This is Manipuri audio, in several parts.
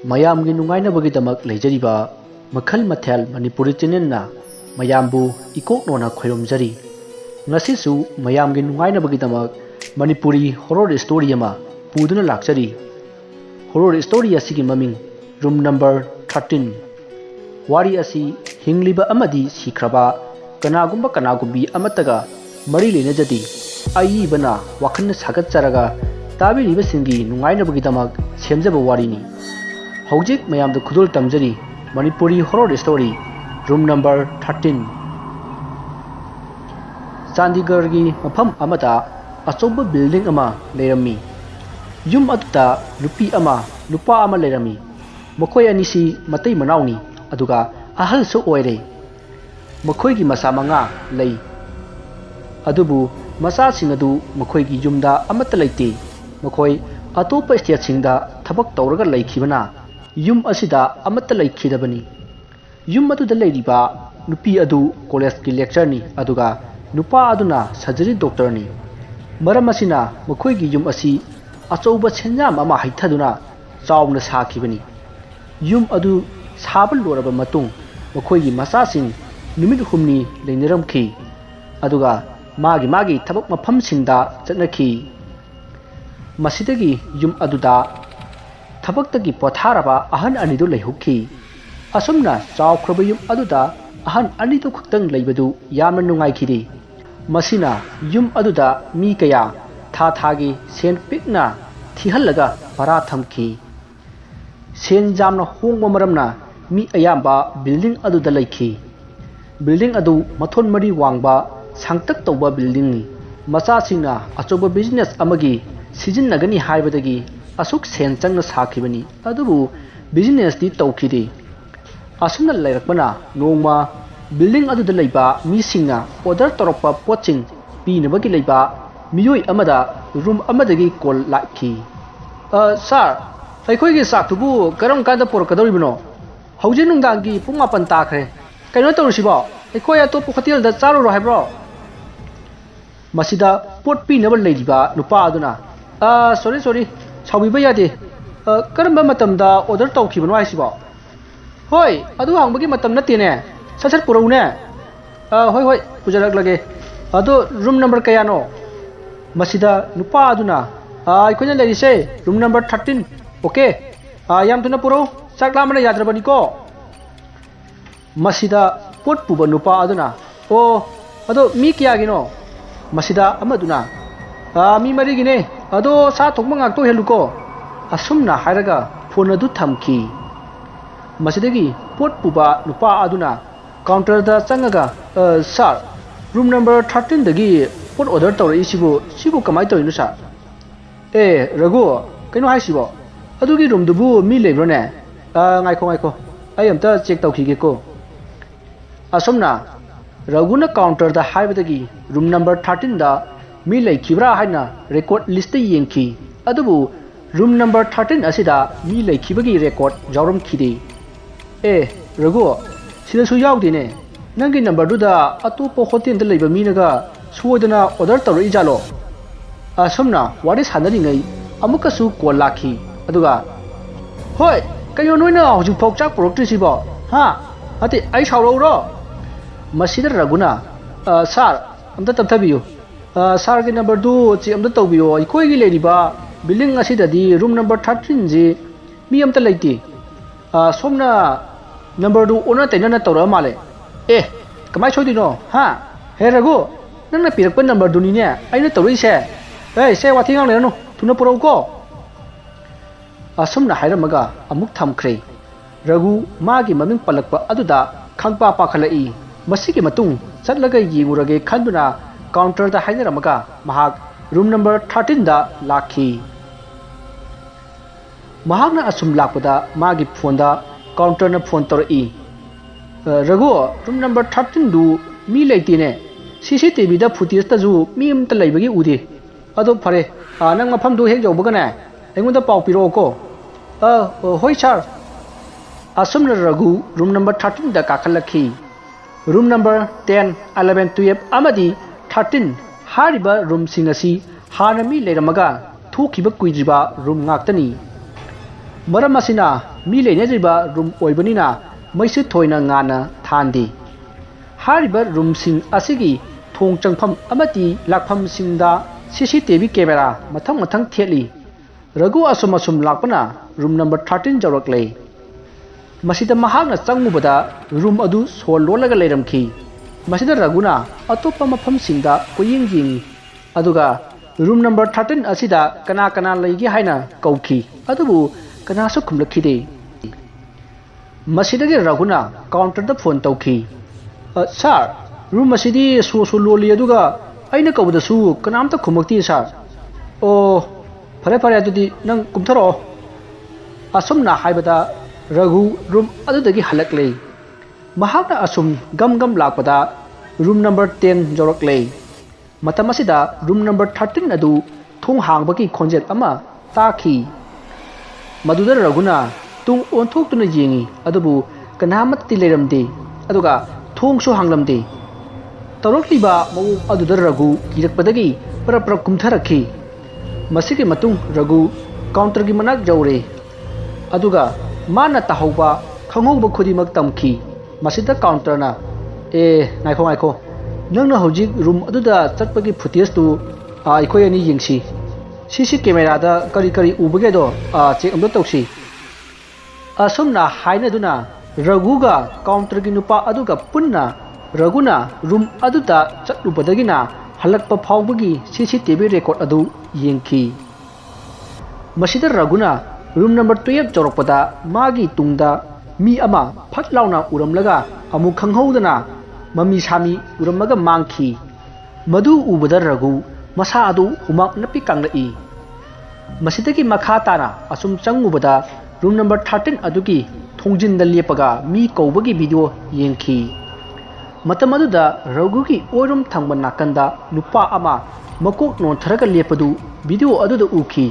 ꯃꯌꯥꯝꯒꯤ ꯅꯨꯡꯉꯥꯏꯅꯕꯒꯤꯗꯃꯛ ꯂꯩꯖꯔꯤꯕ ꯃꯈꯜ ꯃꯊꯦꯜ ꯃꯅꯤꯄꯨꯔꯤ ꯆꯦꯅꯦꯜꯅ ꯃꯌꯥꯝꯕꯨ ꯏꯀꯣꯛꯅꯣꯅ ꯈꯣꯏꯔꯝꯖꯔꯤ। ꯉꯁꯤꯁꯨ ꯃꯌꯥꯝꯒꯤ ꯅꯨꯡꯉꯥꯏꯅꯕꯒꯤꯗꯃꯛ ꯃꯅꯤꯄꯨꯔꯤ ꯍꯣꯔꯔ ꯁ꯭ꯇꯣꯔꯤ ꯑꯃ ꯄꯨꯗꯨꯅ ꯂꯥꯛꯆꯔꯤ। ꯍꯣꯔꯔ ꯁ꯭ꯇꯣꯔꯤ ꯑꯁꯤꯒꯤ ꯃꯃꯤꯡ ꯔꯨꯝ ꯅꯝꯕꯔ 13꯫ ꯋꯥꯔꯤ ꯑꯁꯤ ꯍꯤꯡꯂꯤꯕ ꯑꯃꯗꯤ ꯁꯤꯈ꯭ꯔꯕ ꯀꯅꯥꯒꯨꯝꯕꯤ ꯑꯃꯠꯇꯒ ꯃꯔꯤ ꯂꯩꯅꯖꯗꯦ꯫ ꯑꯏꯕꯅ ꯋꯥꯈꯜ ꯁꯥꯒꯠꯆꯔꯒ ꯇꯥꯕꯤꯔꯤꯕꯁꯤꯡꯒꯤ ꯅꯨꯡꯉꯥꯏꯅꯕꯒꯤꯗꯃꯛ ꯁꯦꯝꯖꯕ ꯋꯥꯔꯤꯅꯤ। ꯍꯧꯖꯤꯛ ꯃꯌꯥꯝꯗ ꯈꯨꯗꯣꯜ ꯇꯝꯖꯔꯤ Manipuri horror story room number 13꯫ ꯆꯥꯟꯗꯤꯒꯔꯒꯤ ꯃꯐꯝ ꯑꯃꯗ ꯑꯆꯧꯕ ꯕꯤꯜꯗꯤꯡ ꯑꯃ ꯂꯩꯔꯝꯃꯤ꯫ ꯌꯨꯝ ꯑꯗꯨꯗ ꯅꯨꯄꯤ ꯑꯃ ꯅꯨꯄꯥ ꯑꯃ ꯂꯩꯔꯝꯃꯤ꯫ ꯃꯈꯣꯏ ꯑꯅꯤꯁꯤ ꯃꯇꯩ ꯃꯅꯥꯎꯅꯤ ꯑꯗꯨꯒ ꯑꯍꯜꯁꯨ ꯑꯣꯏꯔꯦ꯫ ꯃꯈꯣꯏꯒꯤ ꯃꯆꯥ 5 ꯂꯩ꯫ ꯑꯗꯨꯕꯨ ꯃꯆꯥꯁꯤꯡ ꯑꯗꯨ ꯃꯈꯣꯏꯒꯤ ꯌꯨꯝꯗ ꯑꯃꯠꯇ ꯂꯩꯇꯦ꯫ ꯃꯈꯣꯏ ꯑꯇꯣꯞꯄ ꯁ꯭ꯇꯦꯠꯁꯤꯡꯗ ꯊꯕꯛ ꯇꯧꯔꯒ ꯂꯩꯈꯤꯕꯅ ꯌꯨꯝ ꯑꯁꯤꯗ ꯑꯃꯠꯇ ꯂꯩꯈꯤꯗꯕꯅꯤ꯫ ꯌꯨꯝ ꯑꯗꯨꯗ ꯂꯩꯔꯤꯕ ꯅꯨꯄꯤ ꯑꯗꯨ ꯀꯣꯂꯦꯖꯀꯤ ꯂꯦꯛꯆꯔꯅꯤ ꯑꯗꯨꯒ ꯅꯨꯄꯥ ꯑꯗꯨꯅ ꯁꯔꯖꯔꯤ ꯗꯣꯛꯇꯔꯅꯤ꯫ ꯃꯔꯝ ꯑꯁꯤꯅ ꯃꯈꯣꯏꯒꯤ ꯌꯨꯝ ꯑꯁꯤ ꯑꯆꯧꯕ ꯁꯦꯟꯌꯥꯝ ꯑꯃ ꯍꯩꯊꯗꯨꯅ ꯆꯥꯎꯅ ꯁꯥꯈꯤꯕꯅꯤ꯫ ꯌꯨꯝ ꯑꯗꯨ ꯁꯥꯕ ꯂꯣꯏꯔꯕ ꯃꯇꯨꯡ ꯃꯈꯣꯏꯒꯤ ꯃꯆꯥꯁꯤꯡ ꯅꯨꯃꯤꯠ 8 ꯂꯩꯅꯔꯝꯈꯤ ꯑꯗꯨꯒ ꯃꯥꯒꯤ ꯊꯕꯛ ꯃꯐꯝꯁꯤꯡꯗ ꯆꯠꯅꯈꯤ꯫ ꯃꯁꯤꯗꯒꯤ ꯌꯨꯝ ꯑꯗꯨꯗ ꯊꯕꯛꯇꯒꯤ ꯄꯣꯊꯥꯔꯕ ꯑꯍꯟ ꯑꯅꯤꯗꯨ ꯂꯩꯍꯧꯈꯤ꯫ ꯑꯁꯨꯝꯅ ꯆꯥꯎꯈ꯭ꯔꯕ ꯌꯨꯝ ꯑꯗꯨꯗ ꯑꯍꯟ ꯑꯅꯤꯗꯨ ꯈꯛꯇꯪ ꯂꯩꯕꯗꯨ ꯌꯥꯝꯅ ꯅꯨꯡꯉꯥꯏꯈꯤꯗꯦ꯫ ꯃꯁꯤꯅ ꯌꯨꯝ ꯑꯗꯨꯗ ꯃꯤ ꯀꯌꯥ ꯊꯥꯒꯤ ꯁꯦꯟ ꯄꯤꯛꯅ ꯊꯤꯍꯜꯂꯒ ꯚꯔꯥ ꯊꯝꯈꯤ꯫ ꯁꯦꯟ ꯌꯥꯝꯅ ꯍꯣꯡꯕ ꯃꯔꯝꯅ ꯃꯤ ꯑꯌꯥꯝꯕ ꯕꯤꯜꯗꯤꯡ ꯑꯗꯨꯗ ꯂꯩꯈꯤ꯫ ꯕꯤꯜꯗꯤꯡ ꯑꯗꯨ ꯃꯊꯣꯟ 4 ꯋꯥꯡꯕ ꯁꯥꯡꯇꯛ ꯇꯧꯕ ꯕꯤꯜꯗꯤꯡꯅꯤ꯫ ꯃꯆꯥꯁꯤꯡꯅ ꯑꯆꯧꯕ ꯕꯤꯖꯤꯅꯦꯁ ꯑꯃꯒꯤ ꯁꯤꯖꯤꯟꯅꯒꯅꯤ ꯍꯥꯏꯕꯗꯒꯤ ꯑꯁꯨꯛ ꯁꯦꯟ ꯆꯪꯅ ꯁꯥꯈꯤꯕꯅꯤ ꯑꯗꯨꯕꯨ ꯕꯤꯖꯤꯅꯦꯁꯇꯤ ꯇꯧꯈꯤꯗꯦ꯫ ꯑꯁꯨꯝꯅ ꯂꯩꯔꯛꯄꯅ ꯅꯣꯡꯃ ꯕꯤꯜꯗꯤꯡ ꯑꯗꯨꯗ ꯂꯩꯕ ꯃꯤꯁꯤꯡꯅ ꯑꯣꯔꯗꯔ ꯇꯧꯔꯛꯄ ꯄꯣꯠꯁꯤꯡ ꯄꯤꯅꯕꯒꯤ ꯂꯩꯕ ꯃꯤꯑꯣꯏ ꯑꯃꯗ ꯔꯨꯝ ꯑꯃꯗꯒꯤ ꯀꯣꯜ ꯂꯥꯛꯈꯤ꯫ ꯁꯥꯔ, ꯑꯩꯈꯣꯏꯒꯤ ꯆꯥꯛꯇꯨꯕꯨ ꯀꯔꯝ ꯀꯥꯟꯗ ꯄꯨꯔꯛꯀꯗꯧꯔꯤꯕꯅꯣ? ꯍꯧꯖꯤꯛ ꯅꯨꯡꯗꯥꯡꯒꯤ ꯄꯨꯡ 9 ꯇꯥꯈ꯭ꯔꯦ꯫ ꯀꯩꯅꯣ ꯇꯧꯔꯤꯁꯤꯕꯣ? ꯑꯩꯈꯣꯏ ꯑꯇꯣꯞꯄ ꯍꯣꯇꯦꯜꯗ ꯆꯥꯔꯨꯔꯣ ꯍꯥꯏꯕ꯭ꯔꯣ? ꯃꯁꯤꯗ ꯄꯣꯠ ꯄꯤꯅꯕ ꯂꯩꯔꯤꯕ ꯅꯨꯄꯥ ꯑꯗꯨꯅ ꯁꯣꯔꯤ ꯁꯥꯎꯕꯤꯕ ꯌꯥꯗꯦ꯫ ꯀꯔꯝꯕ ꯃꯇꯝꯗ ꯑꯣꯔꯗꯔ ꯇꯧꯈꯤꯕꯅꯣ ꯍꯥꯏꯁꯤꯕꯣ? ꯍꯣꯏ, ꯑꯗꯨ ꯍꯪꯕꯒꯤ ꯃꯇꯝ ꯅꯠꯇꯦꯅꯦ꯫ ꯁꯠ ꯄꯨꯔꯛꯎꯅꯦ꯫ ꯍꯣꯏ ꯄꯨꯖꯔꯛꯂꯒꯦ꯫ ꯑꯗꯣ ꯔꯨꯝ ꯅꯝꯕꯔ ꯀꯌꯥꯅꯣ? ꯃꯁꯤꯗ ꯅꯨꯄꯥ ꯑꯗꯨꯅ ꯑꯩꯈꯣꯏꯅ ꯂꯩꯔꯤꯁꯦ ꯔꯨꯝ ꯅꯝꯕꯔ 13꯫ ꯑꯣꯀꯦ, ꯌꯥꯝ ꯊꯨꯅ ꯄꯨꯔꯛꯎ, ꯆꯥꯛ ꯂꯥꯝꯕꯅ ꯌꯥꯗ꯭ꯔꯕꯅꯤꯀꯣ꯫ ꯃꯁꯤꯗ ꯄꯣꯠ ꯄꯨꯕ ꯅꯨꯄꯥ ꯑꯗꯨꯅ ꯑꯗꯣ ꯃꯤ ꯀꯌꯥꯒꯤꯅꯣ? ꯃꯁꯤꯗ ꯑꯃꯗꯨꯅ ꯃꯤ 4ꯒꯤꯅꯦ, ꯑꯗꯣ ꯁꯥ ꯊꯣꯡꯕ ꯉꯥꯛꯇ ꯑꯣꯏꯍꯜꯂꯨꯀꯣ꯫ ꯑꯁꯨꯝꯅ ꯍꯥꯏꯔꯒ ꯐꯣꯟ ꯑꯗꯨ ꯊꯝꯈꯤ꯫ ꯃꯁꯤꯗꯒꯤ ꯄꯣꯠ ꯄꯨꯕ ꯅꯨꯄꯥ ꯑꯗꯨꯅ ꯀꯥꯎꯟꯇꯔꯗ ꯆꯪꯉꯒ ꯁꯥꯔ, ꯔꯨꯝ ꯅꯝꯕꯔ 13ꯗꯒꯤ ꯄꯣꯠ ꯑꯣꯔꯗꯔ ꯇꯧꯔꯛꯏꯁꯤꯕꯨ ꯀꯃꯥꯏꯅ ꯇꯧꯔꯤꯅꯣ ꯁꯥꯔ? ꯔꯘꯨ, ꯀꯩꯅꯣ ꯍꯥꯏꯁꯤꯕꯣ? ꯑꯗꯨꯒꯤ ꯔꯨꯝꯗꯨꯕꯨ ꯃꯤ ꯂꯩꯕ꯭ꯔꯣꯅꯦ? ꯉꯥꯏꯈꯣ, ꯑꯩ ꯑꯝꯇ ꯆꯦꯛ ꯇꯧꯈꯤꯒꯦꯀꯣ꯫ ꯑꯁꯨꯝꯅ ꯔꯘꯨꯅ ꯀꯥꯎꯟꯇꯔꯗ ꯍꯥꯏꯕꯗꯒꯤ ꯔꯨꯝ ꯅꯝꯕꯔ 13ꯗ ꯃꯤ ꯂꯩꯈꯤꯕ꯭ꯔꯥ ꯍꯥꯏꯅ ꯔꯦꯀꯣꯔꯗ ꯂꯤꯁꯇ ꯌꯦꯡꯈꯤ ꯑꯗꯨꯕꯨ ꯔꯨꯝ ꯅꯝꯕꯔ 13 ꯑꯁꯤꯗ ꯃꯤ ꯂꯩꯈꯤꯕꯒꯤ ꯔꯦꯀꯣꯔꯗ ꯌꯥꯎꯔꯝꯈꯤꯗꯦ꯫ ꯔꯘꯨ, ꯁꯤꯗꯁꯨ ꯌꯥꯎꯗꯦꯅꯦ꯫ ꯅꯪꯒꯤ ꯅꯝꯕꯔꯗꯨꯗ ꯑꯇꯣꯞꯄ ꯍꯣꯇꯦꯜꯗ ꯂꯩꯕ ꯃꯤꯅꯒ ꯁꯣꯏꯗꯅ ꯑꯣꯔꯗꯔ ꯇꯧꯔꯛꯏꯖꯥꯠꯂꯣ? ꯑꯁꯨꯝꯅ ꯋꯥꯔꯤ ꯁꯥꯟꯅꯔꯤꯉꯩ ꯑꯃꯨꯛꯀꯁꯨ ꯀꯣꯜ ꯂꯥꯛꯈꯤ ꯑꯗꯨꯒ ꯍꯣꯏ, ꯀꯩꯅꯣ ꯅꯣꯏꯅ ꯍꯧꯖꯤꯛꯐꯥꯎ ꯆꯥꯛ ꯄꯨꯔꯛꯇ꯭ꯔꯤꯁꯤꯕꯣ? ꯅꯠꯇꯦ, ꯑꯩ ꯁꯥꯎꯔꯛꯎꯔꯣ? ꯃꯁꯤꯗ ꯔꯘꯨꯅ ꯁꯥꯔ, ꯑꯝꯇ ꯇꯞꯊꯕꯤꯌꯨ꯫ ꯁꯥꯔꯒꯤ ꯅꯝꯕꯔꯗꯨ ꯆꯦꯛ ꯑꯝꯇ ꯇꯧꯕꯤꯌꯣ꯫ ꯑꯩꯈꯣꯏꯒꯤ ꯂꯩꯔꯤꯕ ꯕꯤꯜꯗꯤꯡ ꯑꯁꯤꯗꯗꯤ ꯔꯨꯝ ꯅꯝꯕꯔ 13ꯁꯤ ꯃꯤ ꯑꯝꯇ ꯂꯩꯇꯦ꯫ ꯁꯣꯝꯅ ꯅꯝꯕꯔꯗꯨ ꯑꯣꯟꯅ ꯇꯩꯅꯅ ꯇꯧꯔꯛꯑ ꯃꯥꯜꯂꯦ꯫ ꯀꯃꯥꯏꯅ ꯁꯣꯏꯗꯣꯏꯅꯣ? ꯍꯦ ꯔꯘꯨ, ꯅꯪꯅ ꯄꯤꯔꯛꯄ ꯅꯝꯕꯔꯗꯨꯅꯤꯅꯦ ꯑꯩꯅ ꯇꯧꯔꯛꯏꯁꯦ꯫ ꯁꯦ ꯋꯥꯊꯤ ꯉꯥꯡꯅꯔꯅꯨ, ꯊꯨꯅ ꯄꯨꯔꯛꯎꯀꯣ꯫ ꯑꯁꯨꯝꯅ ꯍꯥꯏꯔꯝꯃꯒ ꯑꯃꯨꯛ ꯊꯝꯈ꯭ꯔꯦ꯫ ꯔꯘꯨ ꯃꯥꯒꯤ ꯃꯃꯤꯡ ꯄꯜꯂꯛꯄ ꯑꯗꯨꯗ ꯈꯪꯄꯥ ꯄꯥꯈꯠꯂꯛꯏ꯫ ꯃꯁꯤꯒꯤ ꯃꯇꯨꯡ ꯆꯠꯂꯒ ꯌꯦꯡꯉꯨꯔꯒꯦ ꯈꯟꯗꯨꯅ ꯀꯥꯎꯟꯇꯔꯗ ꯍꯥꯏꯅꯔꯝꯃꯒ ꯃꯍꯥꯛ ꯔꯨꯝ ꯅꯝꯕꯔ 13ꯗ ꯂꯥꯛꯈꯤ꯫ ꯃꯍꯥꯛꯅ ꯑꯁꯨꯝ ꯂꯥꯛꯄꯗ ꯃꯥꯒꯤ ꯐꯣꯟꯗ ꯀꯥꯎꯟꯇꯔꯅ ꯐꯣꯟ ꯇꯧꯔꯛꯏ꯫ ꯔꯘꯨ, ꯔꯨꯝ ꯅꯝꯕर 13ꯗꯨ ꯃꯤ ꯂꯩꯇꯦꯅꯦ꯫ CCTVꯗ ꯐꯨꯇꯦꯖꯇꯁꯨ ꯃꯤ ꯑꯃꯇ ꯂꯩꯕꯒꯤ ꯎꯗꯦ꯫ ꯑꯗꯣ ꯐꯔꯦ, ꯅꯪ ꯃꯐꯝꯗꯨ ꯍꯦꯛ ꯌꯧꯕꯒꯅꯦ ꯑꯩꯉꯣꯟꯗ ꯄꯥꯎ ꯄꯤꯔꯛꯑꯣꯀꯣ꯫ ꯍꯣꯏ ꯁꯥꯔ꯫ ꯑꯁꯨꯝꯅ ꯔꯘꯨ ꯔꯨꯝ ꯅꯝꯕर 13ꯗ ꯀꯥꯈꯠꯂꯛꯈꯤ꯫ ꯔꯨꯝ ꯅꯝꯕर 10, 11, 12 ꯑꯃꯗꯤ 13 ꯍꯥꯏꯔꯤꯕ ꯔꯨꯝꯁꯤꯡ ꯑꯁꯤ ꯍꯥꯟꯅ ꯃꯤ ꯂꯩꯔꯝꯃꯒ ꯊꯣꯛꯈꯤꯕ ꯀꯨꯏꯗ꯭ꯔꯤꯕ ꯔꯨꯝ ꯉꯥꯛꯇꯅꯤ꯫ ꯃꯔꯝ ꯑꯁꯤꯅ मी लेनेरिबा रूम ओइबनिना मैसे थोइना गाना थांदी हारिबा रूम सिंग असिगी थोंग चंगफम अमति लाखफम सिंगदा सीसीटीवी कैमरा मथंग मथंग थेली रघु असुम असुम लापना रूम नंबर 13 जौरकले मसिदा महागना चंगमुबदा रूम अदु सोल लोलगा लेरमखी मसिदा रघुना अतोप्पा मफम सिंगदा कोयिंग यिंगी अदुगा रूम नंबर 13 असिदा कना कना लैगे हाइना कौखी अदुबु कनासु खुमलखिदे मसिदगे रघुना काउंटर द फोन तौखी सर रूम मसिदी सो लोली अदुगा अइना कौबदसु कनामता खुमक्ति सर ओ फरे फरे अदुदी नंग कुमथरो असुमना हाइबदा रघु रूम अदुदगी हलकले महाकना असुम गम गम लापदा रूम नंबर 10 जौरकले मतम असिदा रूम नंबर 13 अदु थोंग हांगबगी खोंजेत अमा ताखी मदुदर रघुना तुंग ओंथोक्तुना येंगी अदुबु कनामत्ति लेरमदे अदुगा थोंगसु हांगलमदे तौरक्लिबा मऊ अदुदर रघु किरकपदगी परप्र कुमथरखी मसिगे मतुंग रघु काउंटर की मनाक जौरे अदुगा माना ताहौबा खंगौबा खुदिमक तमखी मसिदा काउंटरना ए नाइखो नाइखो नंगना हौजिक रूम अदुदा चटपगी फुटेज तु आइखोय अनि यिंगसी सीसी कैमरा दा करी करी उबगेदो चेक अमदो तौसी असुमना हाइनदुना रघुगा काउंटर की नुपा अदुगा पुन्ना रघुना रूम अदुदा चटलुबदगिना हलक्पा फाउबगी सीसीटीवी रेकॉर्ड अदु येंखी मसिदा रघुना रूम नंबर 12 जौरकपदा मागी तुंगदा मी अमा फट लाउना उरमलगा अमु खंगहौदना ममी सामी उरमगा मांगखी मधु उबदा रघु मसा अदु हुमाक नपि कांगलई मसिदगी मखा ताना असुम चंगुबदा रूम नंबर 13 अदुगी थोंजिन द लेपगा मी कौबगी वीडियो येंखी मतम अदुदा रघुगी ओरुम थंग नाकंदा नुपा अमा मकोक नोंथरगा लेपदु वीडियो अदुदा उखी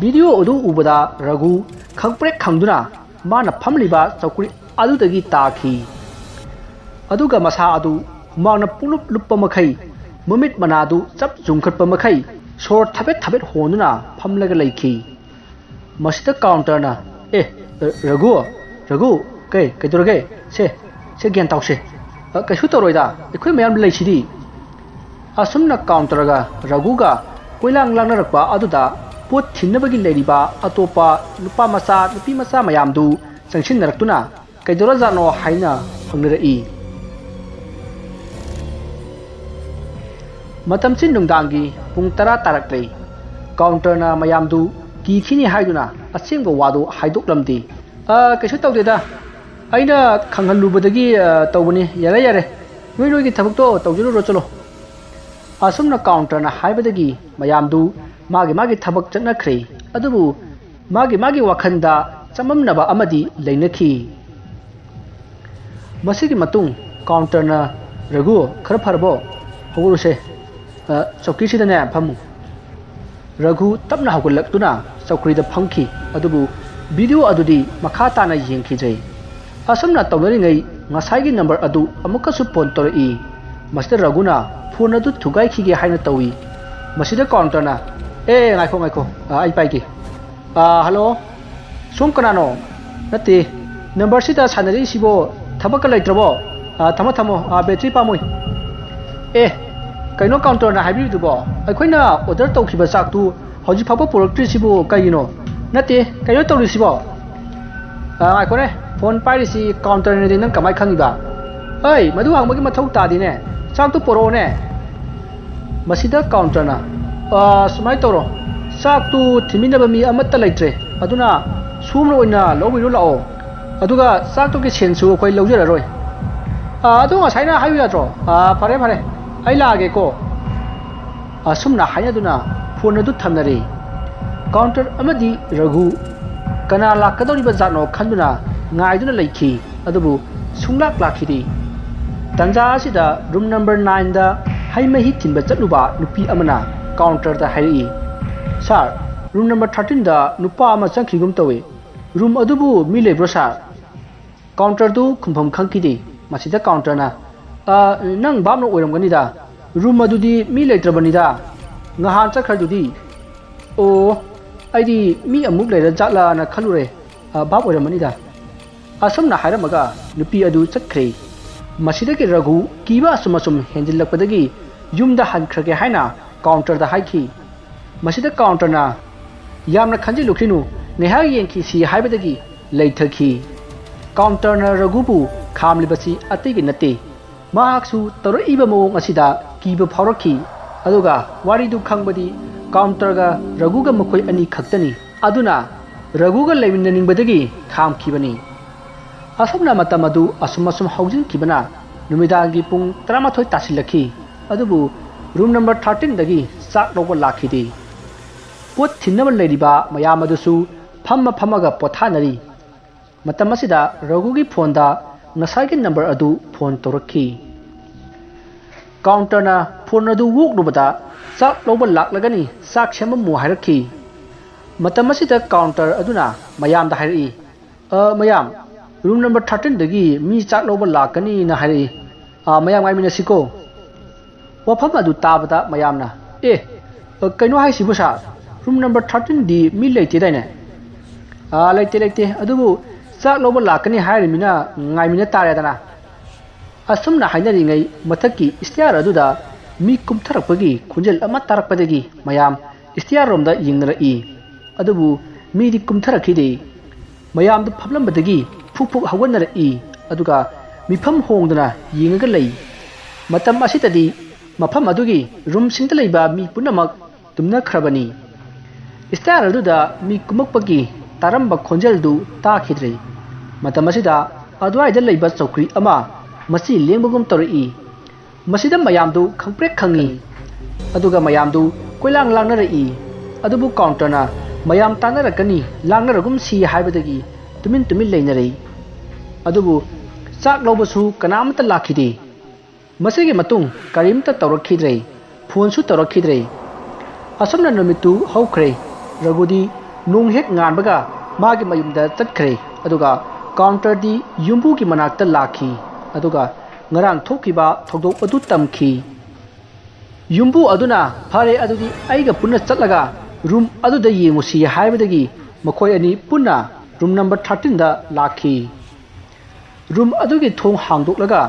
वीडियो अदु उबदा रघु खंगप्रेक खंगदुना माना फमलिबा चौकुरी अदुदगी ताखी अदुगा मसा अदु माना पुलुप लुप्पा मखै ममित मनादु चप जुंखटपा मखै सोर थबेट थबेट होनुना फमलगा लैखी मसिदा काउंटरना ए रघु रघु कैदुरगे से ज्ञान तौसे कैसु तौरोइदा अखोय मयाम लैसिदी असुमना काउंटरगा रघुगा कोइलांग लांगनरकपा अदुदा पोट थिन्नबगी लेरिबा अतोपा नुपा मसा नुपी मसा मयामदु संगसिनरक्तुना कैदुरजानो हाइना हंगरई मतमसिन नुंगदांगी पुंग 10 तारक्ले काउंटरना मयामदु कीखिनी हाइदुना असेंगो वादो हाइदोकलमदि कैसु तौदेदा अइना खंगहलुबदगी तौबनी यारे यारे नोई नोई की थबकतो तौजरो चलो असुमना काउंटरना हाइबदगी मयामदु मागी मागी थबक चनखरे अदुबु मागी वखंदा चममनबा अमदी लेनखी मसिगी मतुंग काउंटरना रघु खर फरबो हौरुसे चौकीसिदने फमु रघु तपना हौगलक्तुना चौकरीदा फंखी अदुबु वीडियो अदुदी मखा ताना येंखिजै असमना तौनरिङै ngसाइगी नंबर अदु अमुकसु फोन तोरई मसिदा रघुना फोन अदु थुगाइखिगे हाइना तौई मसिदा काउंटरना ए नाइखो आई पाइगे हेलो सोम कनानो नते नंबर सिदा सानरी सिबो थबक लैत्रबो थमो बैटरी पामोय ए कइनो काउंटरना हाइबिदुबो अखोइना ऑर्डर तौखिबा चाकतु हौजि फाबो पुरक्ट्रिसिबो कइनो नते कइनो तौरिसिबो आइखोने फोन पाइरिसि काउंटर ने नंग कमाय खंगिबा ओइ मधु हांगबगी मथौ तादिने चाकतु पोरोने मसिदा काउंटरना सुमाय तौरो चाकतु थिमिनबा मी अमत्ता लैत्रे अदुना सुमनो ओइना लौबिरो लाओ अदुगा चाकतु की सेन्सु अखोइ लौजररोय अदु ngसाइना हाइबि यात्रो फरे आई लागेको असुमना हाइनदुना फोन अदु थमनरे काउंटर अमदी रघु कना लाकदौरिबा जानो खंदुना ngaiduna लैखी अदुबु सुंगलाक लाखिदि तंजा असिदा रूम नंबर 9 दा हाइमहि थिनबा चलुबा नुपी अमना काउंटर दा हाइरी सर रूम नंबर 13 दा नुपा अमा चंखिगुम तवे रूम अदुबु मी लेब्रो सर काउंटर दु खुमफम खंखिदि मसिदा काउंटरना नंग बामनो ओइरमगनिदा रूम अदुदी मी लेत्रबनिदा ngahan चखरदुदी ओ आइदी मी अमुक लेरा जातला ना खलुरे ꯚꯥꯞ ꯑꯣꯏꯔꯝꯃꯅꯤꯗ ꯑꯁꯨꯝꯅ ꯍꯥꯏꯔꯝꯃꯒ ꯅꯨꯄꯤ ꯑꯗꯨ ꯆꯠꯈ꯭ꯔꯦ ꯃꯁꯤꯗꯒꯤ ꯔꯘꯨ ꯀꯤꯕ ꯑꯁꯨꯝ ꯍꯦꯟꯖꯤꯜꯂꯛꯄꯗꯒꯤ ꯌꯨꯝꯗ ꯍꯟꯈ꯭ꯔꯒꯦ ꯍꯥꯏꯅ ꯀꯥꯎꯟꯇꯔꯗ ꯍꯥꯏꯈꯤ ꯃꯁꯤꯗ ꯀꯥꯎꯟꯇꯔꯅ ꯌꯥꯝꯅ ꯈꯟꯖꯤꯜꯂꯨꯈꯤꯅꯨ ꯉꯥꯏꯍꯥꯛ ꯌꯦꯡꯈꯤꯁꯤ ꯍꯥꯏꯕꯗꯒꯤ ꯂꯩꯊꯈꯤ ꯀꯥꯎꯟꯇꯔꯅ ꯔꯘꯨꯕꯨ ꯈꯥꯝꯂꯤꯕꯁꯤ ꯑꯇꯩꯒꯤ ꯅꯠꯇꯦ ꯃꯍꯥꯛꯁꯨ ꯇꯧꯔꯛꯏꯕ ꯃꯑꯣꯡ ꯑꯁꯤꯗ ꯀꯤꯕ ꯐꯥꯎꯔꯛꯈꯤ ꯑꯗꯨꯒ ꯋꯥꯔꯤꯗꯨ ꯈꯪꯕꯗꯤ ꯀꯥꯎꯟꯇꯔꯒ ꯔꯘꯨꯒ ꯃꯈꯣꯏ ꯑꯅꯤ ꯈꯛꯇꯅꯤ ꯑꯗꯨꯅ ꯔꯘꯨꯒ ꯂꯩꯃꯤꯟꯅꯅꯤꯡꯕꯗꯒꯤ ꯈꯥꯝꯈꯤꯕꯅꯤ ꯑꯁꯨꯝꯅ ꯃꯇꯝ ꯑꯗꯨ ꯑꯁꯨꯝ ꯍꯧꯖꯤꯟꯈꯤꯕꯅ ꯅꯨꯃꯤꯗꯥꯡꯒꯤ ꯄꯨꯡ 12 ꯇꯥꯁꯤꯜꯂꯛꯈꯤ ꯑꯗꯨꯕꯨ ꯔꯨꯝ ꯅꯝꯕꯔ 13 ꯆꯥꯛ ꯂꯧꯕ ꯂꯥꯛꯈꯤꯗꯦ ꯄꯣꯠ ꯊꯤꯟꯅꯕ ꯂꯩꯔꯤꯕ ꯃꯌꯥꯝ ꯑꯗꯨꯁꯨ ꯐꯝꯃꯒ ꯄꯣꯊꯥꯅꯔꯤ ꯃꯇꯝ ꯑꯁꯤꯗ ꯔꯘꯨꯒꯤ ꯐꯣꯟꯗ ꯉꯁꯥꯏꯒꯤ ꯅꯝꯕꯔ ꯑꯗꯨ ꯐꯣꯟ ꯇꯧꯔꯛꯈꯤ ꯀꯥꯎꯟꯇꯔꯅ ꯐꯣꯟ ꯑꯗꯨ ꯋꯣꯛꯂꯨꯕꯗ ꯆꯥꯛ ꯂꯧꯕ ꯂꯥꯛꯂꯒꯅꯤ ꯆꯥꯛ ꯁꯦꯝꯃꯝꯃꯨ ꯍꯥꯏꯔꯛꯈꯤ ꯃꯇꯝ ꯑꯁꯤꯗ ꯀꯥꯎꯟꯇꯔ ꯑꯗꯨꯅ ꯃꯌꯥꯝꯗ ꯍꯥꯏꯔꯛꯏ ꯃꯌꯥꯝ ꯔꯨꯝ ꯅꯝꯕꯔ 13 ꯃꯤ ꯆꯥꯛ ꯂꯧꯕ ꯂꯥꯛꯀꯅꯤꯅ ꯍꯥꯏꯔꯛꯏ ꯃꯌꯥꯝ ꯉꯥꯏꯃꯤꯟꯅꯁꯤꯀꯣ ꯋꯥꯐꯝ ꯑꯗꯨ ꯇꯥꯕꯗ ꯃꯌꯥꯝꯅ ꯀꯩꯅꯣ ꯍꯥꯏꯁꯤꯕꯨ ꯁꯥꯔ ꯔꯨꯝ ꯅꯝꯕꯔ 13 ꯃꯤ ꯂꯩꯇꯦꯗꯥꯏꯅꯦ ꯂꯩꯇꯦ ꯑꯗꯨꯕꯨ ꯆꯥꯛ ꯂꯧꯕ ꯂꯥꯛꯀꯅꯤ ꯍꯥꯏꯔꯤꯃꯤꯅ ꯉꯥꯏꯃꯤꯟꯅ ꯇꯥꯔꯦꯗꯅ ꯑꯁꯨꯝꯅ ꯍꯥꯏꯅꯔꯤꯉꯩ ꯃꯊꯛꯀꯤ ꯏꯁꯇꯤꯌꯥꯔ ꯑꯗꯨꯗ ꯃꯤ ꯀꯨꯝꯊꯔꯛꯄꯒꯤ ꯈꯣꯟꯖꯦꯜ ꯑꯃ ꯇꯥꯔꯛꯄꯗꯒꯤ ꯃꯌꯥꯝ ꯏꯁꯇꯤꯌꯥꯔ ꯔꯣꯝꯗ ꯌꯦꯡꯅꯔꯛꯏ ꯑꯗꯨꯕꯨ ꯃꯤꯗꯤ ꯀꯨꯝꯊꯔꯛꯈꯤꯗꯦ ꯃꯌꯥꯝꯗꯨ ꯐꯝꯂꯝꯕꯗꯒꯤ ꯐꯨꯛ ꯍꯧꯒꯠꯅꯔꯛꯏ ꯑꯗꯨꯒ ꯃꯤꯐꯝ ꯍꯣꯡꯗꯨꯅ ꯌꯦꯡꯉꯒ ꯂꯩ ꯃꯇꯝ ꯑꯁꯤꯗꯗꯤ ꯃꯐꯝ ꯑꯗꯨꯒꯤ ꯔꯨꯝꯁꯤꯡꯗ ꯂꯩꯕ ꯃꯤ ꯄꯨꯝꯅꯃꯛ ꯇꯨꯝꯅꯈ꯭ꯔꯕꯅꯤ ꯏꯁꯇꯤꯌꯥꯔ ꯑꯗꯨꯗ ꯃꯤ ꯀꯨꯝꯃꯛꯄꯒꯤ ꯇꯥꯔꯝꯕ ꯈꯣꯟꯖꯦꯜꯗꯨ ꯇꯥꯈꯤꯗ꯭ꯔꯦ ꯃꯇꯝ ꯑꯁꯤꯗ ꯑꯗꯨꯋꯥꯏꯗ ꯂꯩꯕ ꯆꯧꯀ꯭ꯔꯤ ꯑꯃ ꯃꯁꯤ ꯂꯦꯡꯕꯒꯨꯝ ꯇꯧꯔꯛꯏ ꯃꯁꯤꯗ ꯃꯌꯥꯝꯗꯨ ꯈꯪꯄ꯭ꯔꯦꯛ ꯈꯪꯉꯤ ꯑꯗꯨꯒ ꯃꯌꯥꯝꯗꯨ ꯀꯣꯏꯂꯥꯡ ꯂꯥꯡꯅꯔꯛꯏ ꯑꯗꯨꯕꯨ ꯀꯥꯎꯟꯇꯔꯅ ꯃꯌꯥꯝ ꯇꯥꯟꯅꯔꯛꯀꯅꯤ ꯂꯥꯡꯅꯔꯒꯨꯝꯁꯤ ꯍꯥꯏꯕꯗꯒꯤ ꯇꯨꯃꯤꯟ ꯂꯩꯅꯔꯩ ꯑꯗꯨꯕꯨ ꯆꯥꯛ ꯂꯧꯕꯁꯨ ꯀꯅꯥꯝꯇ ꯂꯥꯛꯈꯤꯗꯦ ꯃꯁꯤꯒꯤ ꯃꯇꯨꯡ ꯀꯔꯤꯝꯇ ꯇꯧꯔꯛꯈꯤꯗ꯭ꯔꯦ ꯐꯣꯟꯁꯨ ꯇꯧꯔꯛꯈꯤꯗ꯭ꯔꯦ ꯑꯁꯨꯝꯅ ꯅꯨꯃꯤꯠꯇꯨ ꯍꯧꯈ꯭ꯔꯦ ꯔꯘꯨꯗꯤ ꯅꯣꯡ ꯍꯦꯛ ꯉꯥꯟꯕꯒ ꯃꯥꯒꯤ ꯃꯌꯨꯝꯗ ꯆꯠꯈ꯭ꯔꯦ ꯑꯗꯨꯒ ꯀꯥꯎꯟꯇꯔꯗꯤ ꯌꯨꯝꯕꯨꯒꯤ ꯃꯅꯥꯛꯇ ꯂꯥꯛꯈꯤ ꯑꯗꯨꯒ ꯉꯔꯥꯡ ꯊꯣꯛꯈꯤꯕ ꯊꯧꯗꯣꯛ ꯑꯗꯨ ꯇꯝꯈꯤ ꯌꯨꯝꯕꯨ ꯑꯗꯨꯅ ꯐꯔꯦ ꯑꯗꯨꯗꯤ ꯑꯩꯒ ꯄꯨꯟꯅ ꯆꯠꯂꯒ ꯔꯨꯝ ꯑꯗꯨꯗ ꯌꯦꯡꯉꯨꯁꯤ ꯍꯥꯏꯕꯗꯒꯤ ꯃꯈꯣꯏ ꯑꯅꯤ ꯄꯨꯟꯅ ꯔꯨꯝ ꯅꯝꯕꯔ 13 ꯂꯥꯛꯈꯤ ꯔꯨꯝ ꯑꯗꯨꯒꯤ ꯊꯣꯡ ꯍꯥꯡꯗꯣꯛꯂꯒ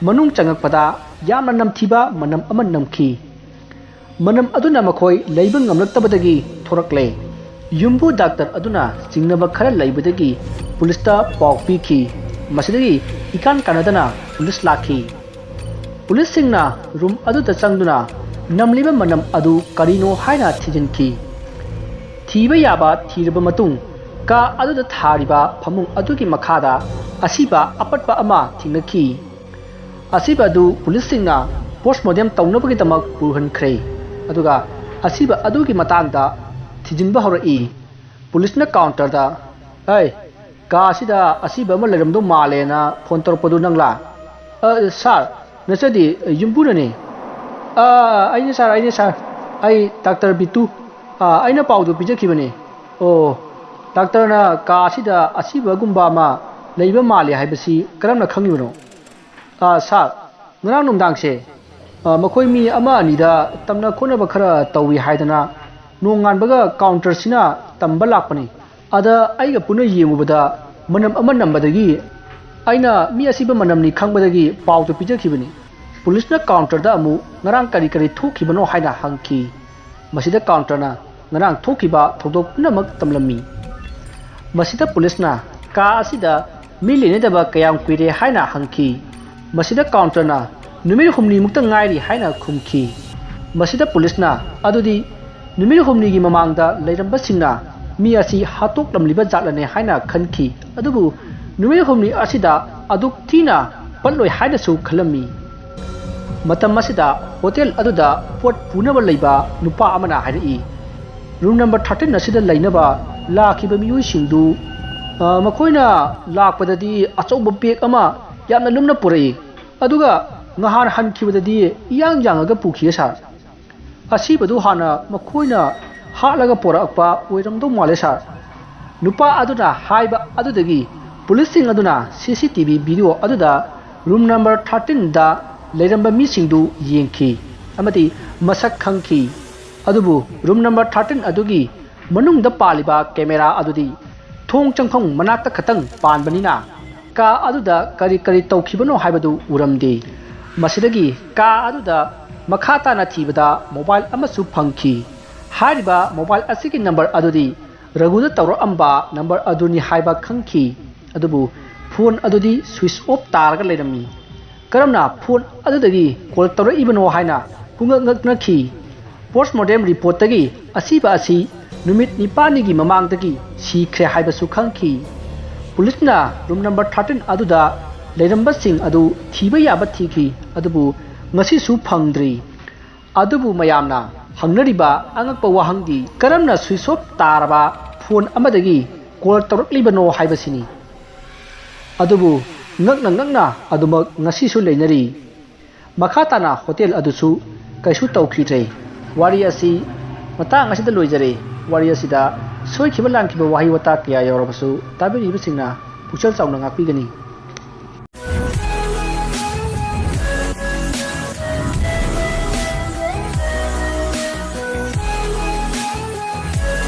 ꯃꯅꯨꯡ ꯆꯪꯉꯛꯄꯗ ꯌꯥꯝꯅ ꯅꯝꯊꯤꯕ ꯃꯅꯝ ꯑꯃ ꯅꯝꯈꯤ ꯃꯅꯝ ꯑꯗꯨꯅ ꯃꯈꯣꯏ ꯂꯩꯕ ꯉꯝꯂꯛꯇꯕꯗꯒꯤ ꯊꯣꯔꯛꯂꯦ ꯌꯨꯝꯕꯨ ꯗꯥꯛꯇꯔ ꯑꯗꯨꯅ ꯆꯤꯡꯅꯕ ꯈꯔ ꯂꯩꯕꯗꯒꯤ ꯄꯨꯂꯤꯁꯇ ꯄꯥꯎ ꯄꯤꯈꯤ ꯃꯁꯤꯗꯒꯤ ꯏꯀꯥꯟ ꯀꯥꯟꯅꯗꯅ ꯄꯨꯂꯤꯁ ꯂꯥꯛꯈꯤ ꯄꯨꯂꯤꯁꯁꯤꯡꯅ ꯔꯨꯝ ꯑꯗꯨꯗ ꯆꯪꯗꯨꯅ ꯅꯝꯂꯤꯕ ꯃꯅꯝ ꯑꯗꯨ ꯀꯔꯤꯅꯣ ꯍꯥꯏꯅ ꯊꯤꯖꯤꯟꯈꯤ ꯊꯤꯕ ꯌꯥꯕ ꯊꯤꯔꯕ ꯃꯇꯨꯡ ꯀꯥ ꯑꯗꯨꯗ ꯊꯥꯔꯤꯕ ꯐꯃꯨꯡ ꯑꯗꯨꯒꯤ ꯃꯈꯥꯗ ꯑꯁꯤꯕ ꯑꯄꯠꯄ ꯑꯃ ꯊꯦꯡꯅꯈꯤ ꯑꯁꯤꯕ ꯑꯗꯨ ꯄꯨꯂꯤꯁꯁꯤꯡꯅ ꯄꯣꯁꯠꯃꯣꯔꯇꯦꯝ ꯇꯧꯅꯕꯒꯤꯗꯃꯛ ꯄꯨꯍꯟꯈ꯭ꯔꯦ ꯑꯗꯨꯒ ꯑꯁꯤꯕ ꯑꯗꯨꯒꯤ ꯃꯇꯥꯡꯗ ꯊꯤꯖꯤꯟꯕ ꯍꯧꯔꯛꯏ ꯄꯨꯂꯤꯁꯅ ꯀꯥꯎꯟꯇꯔꯗ ꯀꯥ ꯑꯁꯤꯗ ꯑꯁꯤꯕ ꯑꯃ ꯂꯩꯔꯝꯗꯧ ꯃꯥꯜꯂꯦꯅ ꯐꯣꯟ ꯇꯧꯔꯛꯄꯗꯨ ꯅꯪꯂꯥ ꯁꯥꯔ ꯅꯆꯗꯤ ꯌꯨꯝꯕꯨꯅꯅꯤ ꯑꯩꯅꯦ ꯁꯥꯔ ꯑꯩ ꯗꯥꯛꯇꯔ ꯕꯤꯇꯨ ꯑꯩꯅ ꯄꯥꯎꯗꯨ ꯄꯤꯖꯈꯤꯕꯅꯤ ꯗꯥꯛꯇꯔꯅ ꯀꯥ ꯑꯁꯤꯗ ꯑꯁꯤꯕꯒꯨꯝꯕ ꯑꯃ ꯂꯩꯕ ꯃꯥꯜꯂꯦ ꯍꯥꯏꯕꯁꯤ ꯀꯔꯝꯅ ꯈꯪꯂꯤꯕꯅꯣ ꯁꯥꯔ ꯉꯔꯥꯡ ꯅꯨꯡꯗꯥꯡꯁꯦ ꯃꯈꯣꯏ ꯃꯤ ꯑꯃ ꯑꯅꯤꯗ ꯇꯝꯅ ꯈꯣꯠꯅꯕ ꯈꯔ ꯇꯧꯏ ꯍꯥꯏꯗꯅ ꯅꯣꯡ ꯉꯥꯟꯕꯒ ꯀꯥꯎꯟꯇꯔꯁꯤꯅ ꯇꯝꯕ ꯂꯥꯛꯄꯅꯤ ꯑꯗ ꯑꯩꯒ ꯄꯨꯟꯅ ꯌꯦꯡꯉꯨꯕꯗ ꯃꯅꯝ ꯑꯃ ꯅꯝꯕꯗꯒꯤ ꯑꯩꯅ ꯃꯤ ꯑꯁꯤꯕ ꯃꯅꯝꯅꯤ ꯈꯪꯕꯗꯒꯤ ꯄꯥꯎꯗꯨ ꯄꯤꯖꯈꯤꯕꯅꯤ ꯄꯨꯂꯤꯁꯅ ꯀꯥꯎꯟꯇꯔꯗ ꯑꯃꯨꯛ ꯉꯔꯥꯡ ꯀꯔꯤ ꯊꯣꯛꯈꯤꯕꯅꯣ ꯍꯥꯏꯅ ꯍꯪꯈꯤ ꯃꯁꯤꯗ ꯀꯥꯎꯟꯇꯔꯅ ꯉꯔꯥꯡ ꯊꯣꯛꯈꯤꯕ ꯊꯧꯗꯣꯛ ꯄꯨꯝꯅꯃꯛ ꯇꯝꯂꯝꯃꯤ ꯃꯁꯤꯗ ꯄꯨꯂꯤꯁꯅ ꯀꯥ ꯑꯁꯤꯗ ꯃꯤ ꯂꯩꯅꯗꯕ ꯀꯌꯥꯝ ꯀꯨꯏꯔꯦ ꯍꯥꯏꯅ ꯍꯪꯈꯤ ꯃꯁꯤꯗ ꯀꯥꯎꯟꯇꯔꯅ ꯅꯨꯃꯤꯠ 6 ꯃꯨꯛꯇ ꯉꯥꯏꯔꯤ ꯍꯥꯏꯅ ꯈꯨꯝꯈꯤ ꯃꯁꯤꯗ ꯄꯨꯂꯤꯁꯅ ꯑꯗꯨꯗꯤ ꯅꯨꯃꯤꯠ 6ꯒꯤ ꯃꯃꯥꯡꯗ ꯂꯩꯔꯝꯕꯁꯤꯡꯅ ꯃꯤ ꯑꯁꯤ ꯍꯥꯠꯇꯣꯛꯂꯝꯂꯤꯕ ꯖꯥꯠꯂꯅꯦ ꯍꯥꯏꯅ ꯈꯟꯈꯤ ꯑꯗꯨꯕꯨ ꯅꯨꯃꯤꯠ 6 ꯑꯁꯤꯗ ꯑꯗꯨꯛ ꯊꯤꯅ ꯄꯠꯂꯣꯏ ꯍꯥꯏꯅꯁꯨ ꯈꯜꯂꯝꯃꯤ ꯃꯇꯝ ꯑꯁꯤꯗ ꯍꯣꯇꯦꯜ ꯑꯗꯨꯗ ꯄꯣꯠ ꯄꯨꯅꯕ ꯂꯩꯕ ꯅꯨꯄꯥ ꯑꯃꯅ ꯍꯥꯏꯔꯛꯏ ꯔꯨꯝ ꯅꯝꯕꯔ 13 ꯑꯁꯤꯗ ꯂꯩꯅꯕ ꯂꯥꯛꯈꯤꯕ ꯃꯤꯑꯣꯏꯁꯤꯡꯗꯨ ꯃꯈꯣꯏꯅ ꯂꯥꯛꯄꯗꯗꯤ ꯑꯆꯧꯕ ꯕꯦꯒ ꯑꯃ ꯌꯥꯝꯅ ꯂꯨꯝꯅ ꯄꯨꯔꯛꯏ ꯑꯗꯨꯒ ꯉꯍꯥꯟ ꯍꯟꯈꯤꯕꯗꯗꯤ ꯏꯌꯥꯡ ꯄꯨꯈꯤꯌꯦ ꯁꯥꯔ ꯑꯁꯤꯕꯗꯨ ꯍꯥꯟꯅ ꯃꯈꯣꯏꯅ ꯍꯥꯠꯂꯒ ꯄꯣꯔꯛꯄ ꯑꯣꯏꯔꯝꯗꯧ ꯃꯥꯜꯂꯦ ꯁꯥꯔ ꯅꯨꯄꯥ ꯑꯗꯨꯅ ꯍꯥꯏꯕ ꯑꯗꯨꯗꯒꯤ ꯄꯨꯂꯤꯁꯁꯤꯡ ꯑꯗꯨꯅ CCTV ꯚꯤꯗꯤꯑꯣ ꯑꯗꯨꯗ ꯔꯨꯝ ꯅꯝꯕꯔ 13 ꯂꯩꯔꯝꯕ ꯃꯤꯁꯤꯡꯗꯨ ꯌꯦꯡꯈꯤ ꯑꯃꯗꯤ ꯃꯁꯛ ꯈꯪꯈꯤ ꯑꯗꯨꯕꯨ ꯔꯨꯝ ꯅꯝꯕꯔ 13 ꯑꯗꯨꯒꯤ ꯃꯅꯨꯡꯗ ꯄꯥꯜꯂꯤꯕ ꯀꯦꯃꯦꯔꯥ ꯑꯗꯨꯗꯤ थोंग चंगफम मनाक्ता खतंग पानबनिना का अदुदा करी करी तौखिबनो हाइबदु उरमदे मसिदगी का अदुदा मखा ताना थीबदा मोबाइल अमसु फंखी हारिबा मोबाइल असिगी नंबर अदुदी रघुदा तौरअंबा नंबर अदुनी हाइबा खंखी अदुबु फोन अदुदी स्विच ऑफ तारगा लेरमी करमना फोन अदुदगी कॉल तौरइबनो हाइना पुंगंगनखी पोस्टमार्टम रिपोर्ट तगी असीबा असी नुमित निपानिगी ममांगदगी सीख्रे हाइबसु खंखी पुलिसना रूम नंबर 13 अदुदा लेरंबसिंग अदु थीबा याबा थीखी अदुबु ngasisu phangdri adubu mayamna hangnariba angakpa wahangdi karamna switch off taraba phone amadagi call tawraklibano haibasini adubu ngakna adumak ngasisu leinari makhatana hotel adusu kaisu tawkhidre wari asi matang asida loijare wari asida soikhiba langkhiba wahi wata kya yawrabasu tabiri bisingna puchal chauna ngakpigani